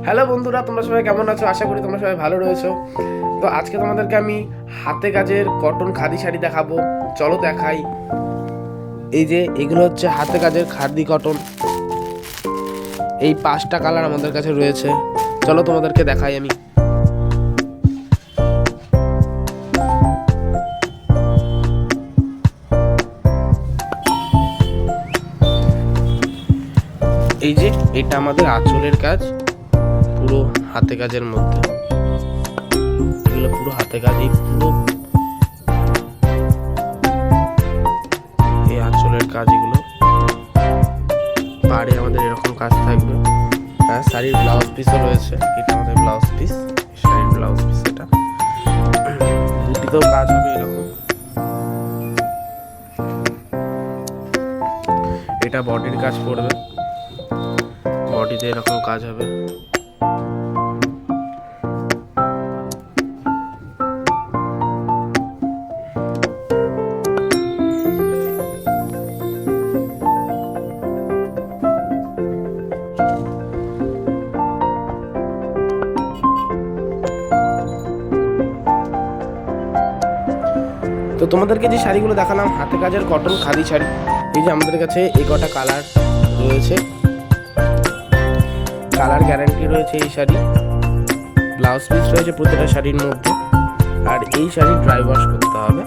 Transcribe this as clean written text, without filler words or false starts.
Hello বন্ধুরা, তোমরা সবাই কেমন আছো? আশা করি তোমরা সবাই ভালো রয়েছো। তো আজকে তোমাদেরকে আমি হাতে কাজের কটন খাদি শাড়ি দেখাবো। চলো দেখাই। এই যে এগুলো হচ্ছে হাতে কাজের খাদি কটন। এই 5টা কালার আমাদের কাছে রয়েছে। চলো তোমাদেরকে দেখাই আমি। এই যে এটা আমাদের আঁচলের কাজ, পুরো হাতে কাজের মধ্যে। এগুলো পুরো হাতে কাজই, পুরো এই আঁচলের কাজ। এগুলো পাড়ে আমাদের এরকম কাজ থাকবে। হ্যাঁ, শাড়ির ব্লাউজ পিসও রয়েছে। এটা আমাদের ব্লাউজ পিস, শাড়ির ব্লাউজ পিস। এটা বুটিতেও কাজ হবে এরকম। এটা বডির কাজ পড়বে, বডিতে এরকম কাজ হবে। তো তোমাদেরকে যে শাড়িগুলো দেখালাম হাতে কাজের কটন খাদি শাড়ি, এই যে আমাদের কাছে এই কটা কালার রয়েছে। কালার গ্যারান্টি রয়েছে এই শাড়ি। ব্লাউজ পিস রয়েছে প্রতিটা শাড়ির মধ্যে। আর এই শাড়ি ড্রাই ওয়াশ করতে হবে।